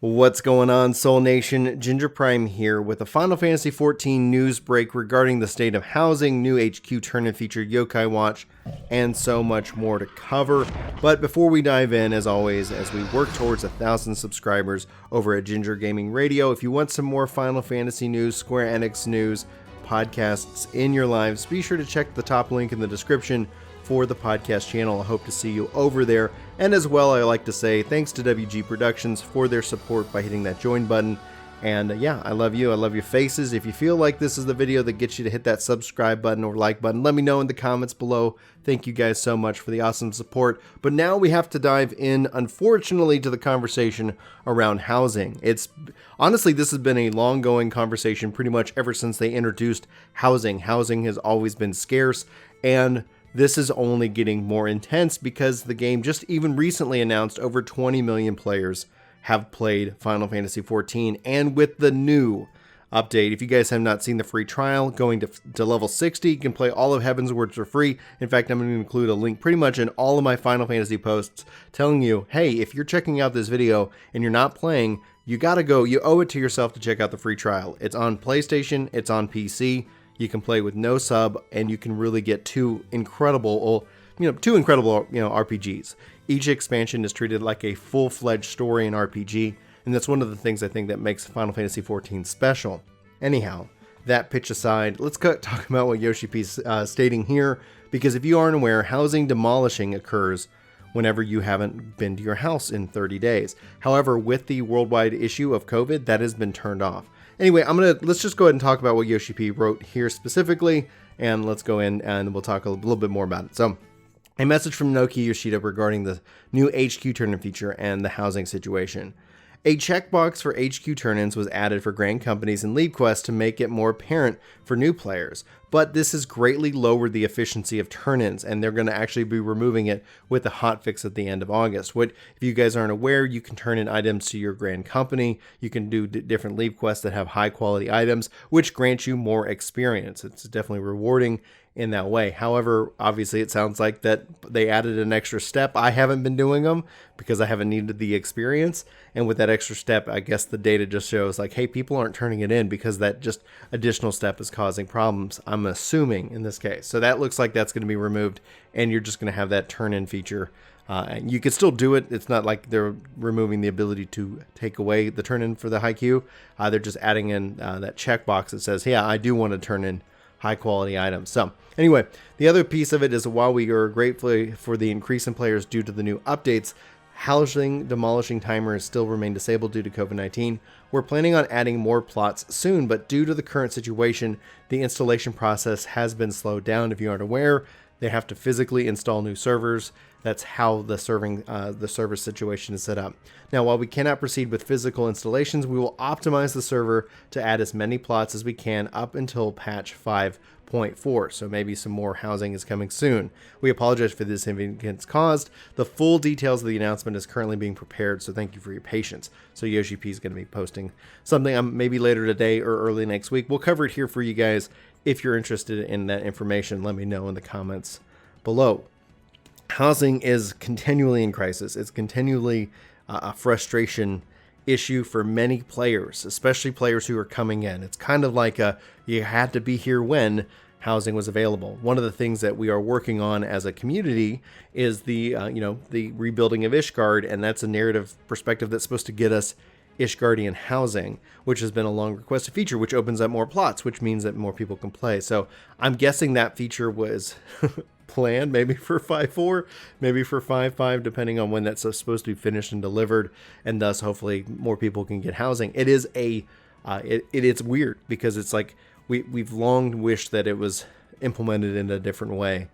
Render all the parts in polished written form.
What's going on, Soul Nation? Ginger Prime here with a Final Fantasy XIV news break regarding the state of housing, new HQ turn-in feature, Yokai Watch, and so much more to cover. But before we dive in, as always, as we work towards 1,000 subscribers over at Ginger Gaming Radio, if you want some more Final Fantasy news, Square Enix news, podcasts in your lives, be sure to check the top link in the description for the podcast channel. I hope to see you over there. And as well, I like to say thanks to WG Productions for their support by hitting that join button. And yeah, I love you. I love your faces. If you feel like this is the video that gets you to hit that subscribe button or like button, let me know in the comments below. Thank you guys so much for the awesome support. But now we have to dive in, unfortunately, to the conversation around housing. Honestly, this has been a long-going conversation pretty much ever since they introduced housing. Housing has always been scarce, and this is only getting more intense because the game just even recently announced over 20 million players have played Final Fantasy XIV. And with the new update, if you guys have not seen the free trial, going to level 60, you can play all of Heavensward for free. In fact, I'm going to include a link pretty much in all of my Final Fantasy posts telling you, hey, if you're checking out this video and you're not playing, you gotta go. You owe it to yourself to check out the free trial. It's on PlayStation, it's on PC. You can play with no sub, and you can really get two incredible RPGs. Each expansion is treated like a full-fledged story and RPG, and that's one of the things I think that makes Final Fantasy XIV special. Anyhow, that pitch aside, let's talk about what Yoshi-P is stating here, because if you aren't aware, housing demolishing occurs whenever you haven't been to your house in 30 days. However, with the worldwide issue of COVID, that has been turned off. Anyway, let's just go ahead and talk about what Yoshi-P wrote here specifically, and let's go in and we'll talk a little bit more about it. So, a message from Naoki Yoshida regarding the new HQ turn-in feature and the housing situation. A checkbox for HQ turn-ins was added for Grand Companies and Lead Quests to make it more apparent for new players, but this has greatly lowered the efficiency of turn-ins, and they're going to actually be removing it with a hotfix at the end of August. If you guys aren't aware, you can turn in items to your Grand Company. You can do different Lead Quests that have high-quality items, which grant you more experience. It's definitely rewarding in that way. However, obviously it sounds like that they added an extra step. I haven't been doing them because I haven't needed the experience. And with that extra step, I guess the data just shows like, hey, people aren't turning it in because that just additional step is causing problems, I'm assuming in this case. So that looks like that's going to be removed, and you're just going to have that turn-in feature. And you could still do it. It's not like they're removing the ability to take away the turn-in for the high Q. They're just adding in that checkbox that says, yeah, I do want to turn in high quality items. So anyway, the other piece of it is while we are grateful for the increase in players due to the new updates, housing demolishing timers still remain disabled due to COVID-19. We're planning on adding more plots soon, but due to the current situation, the installation process has been slowed down. If you aren't aware, they have to physically install new servers. That's how the server situation is set up. Now, while we cannot proceed with physical installations, we will optimize the server to add as many plots as we can up until patch 5.4. So maybe some more housing is coming soon. We apologize for this inconvenience caused. The full details of the announcement is currently being prepared, so thank you for your patience. So Yoshi-P is going to be posting something maybe later today or early next week. We'll cover it here for you guys. If you're interested in that information, let me know in the comments below. Housing is continually in crisis. It's continually a frustration issue for many players, especially players who are coming in. It's kind of like you had to be here when housing was available. One of the things that we are working on as a community is the rebuilding of Ishgard, and that's a narrative perspective that's supposed to get us Ishgardian housing, which has been a long requested feature, which opens up more plots, which means that more people can play. So I'm guessing that feature was planned maybe for 5.4, maybe for 5.5, depending on when that's supposed to be finished and delivered, and thus hopefully more people can get housing. It is it's weird because it's like we've long wished that it was implemented in a different way,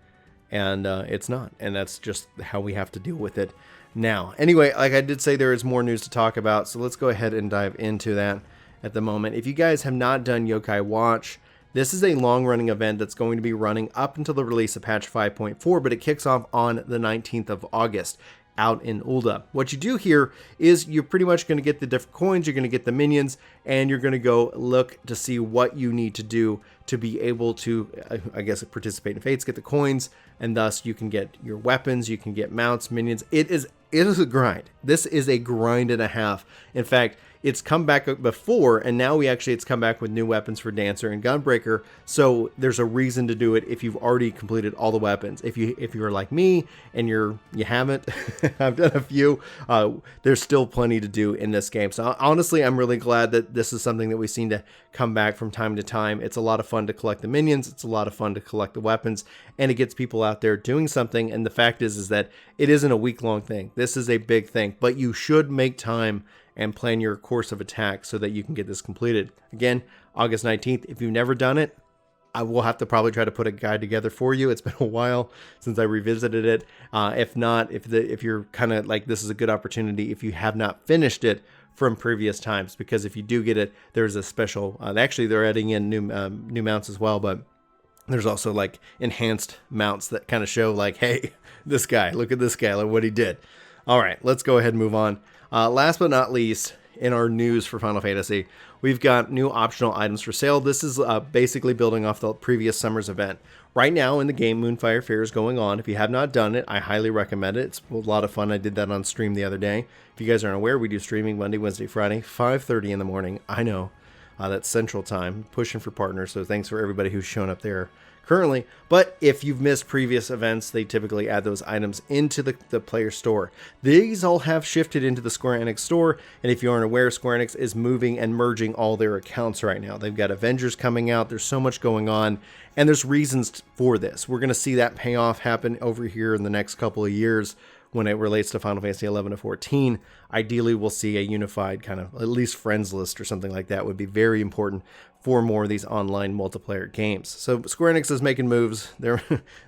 and it's not, and that's just how we have to deal with it now. Anyway, like I did say, there is more news to talk about, so let's go ahead and dive into that at the moment. If you guys have not done Yokai Watch, this is a long-running event that's going to be running up until the release of patch 5.4, but it kicks off on the 19th of August out in Ul'dah. What you do here is you're pretty much going to get the different coins, you're going to get the minions, and you're going to go look to see what you need to do to be able to, I guess, participate in Fates, get the coins, and thus you can get your weapons, you can get mounts, minions. It is it is a grind. This is a grind and a half. In fact, it's come back before, and now it's come back with new weapons for Dancer and Gunbreaker. So there's a reason to do it if you've already completed all the weapons. If you're like me and you haven't, I've done a few. There's still plenty to do in this game. So honestly, I'm really glad that this is something that we seem to come back from time to time. It's a lot of fun to collect the minions. It's a lot of fun to collect the weapons, and it gets people out there doing something. And the fact is that it isn't a week-long thing. This is a big thing, but you should make time and plan your course of attack so that you can get this completed. Again, August 19th. If you've never done it, I will have to probably try to put a guide together for you. It's been a while since I revisited it. If not, if you're kind of like, this is a good opportunity if you have not finished it from previous times, because if you do get it, there's a special, actually they're adding in new mounts as well, but there's also like enhanced mounts that kind of show like, hey, this guy, look at this guy, look what he did. All right, let's go ahead and move on. Last but not least, in our news for Final Fantasy, we've got new optional items for sale. This is basically building off the previous summer's event. Right now in the game, Moonfire Fair is going on. If you have not done it, I highly recommend it. It's a lot of fun. I did that on stream the other day. If you guys aren't aware, we do streaming Monday, Wednesday, Friday, 5:30 in the morning. I know, that's Central Time, pushing for partners, so thanks for everybody who's shown up there currently. But if you've missed previous events, they typically add those items into the player store. These all have shifted into the Square Enix store, and if you aren't aware, Square Enix is moving and merging all their accounts right now. They've got Avengers coming out, there's so much going on, and there's reasons for this. We're going to see that payoff happen over here in the next couple of years when it relates to Final Fantasy 11 to 14. Ideally, we'll see a unified kind of at least friends list or something like that. Would be very important for more of these online multiplayer games. So Square Enix is making moves. They're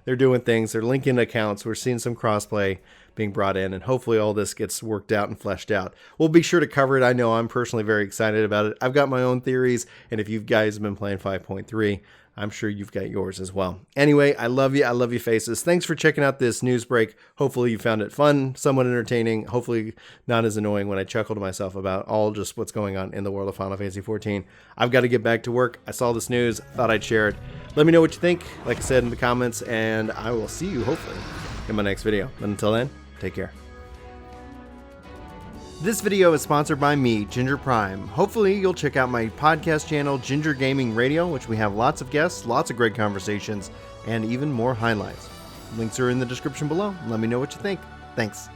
doing things. They're linking accounts. We're seeing some crossplay being brought in, and hopefully all this gets worked out and fleshed out. We'll be sure to cover it. I know I'm personally very excited about it. I've got my own theories, and if you guys have been playing 5.3, I'm sure you've got yours as well. Anyway, I love you. I love you faces. Thanks for checking out this news break. Hopefully you found it fun, somewhat entertaining, hopefully not as annoying when I chuckle to myself about all just what's going on in the world of Final Fantasy 14. I've got to get back to work. I saw this news, thought I'd share it. Let me know what you think, like I said in the comments, and I will see you hopefully in my next video. But until then, take care. This video is sponsored by me, Ginger Prime. Hopefully you'll check out my podcast channel, Ginger Gaming Radio, which we have lots of guests, lots of great conversations, and even more highlights. Links are in the description below. Let me know what you think. Thanks.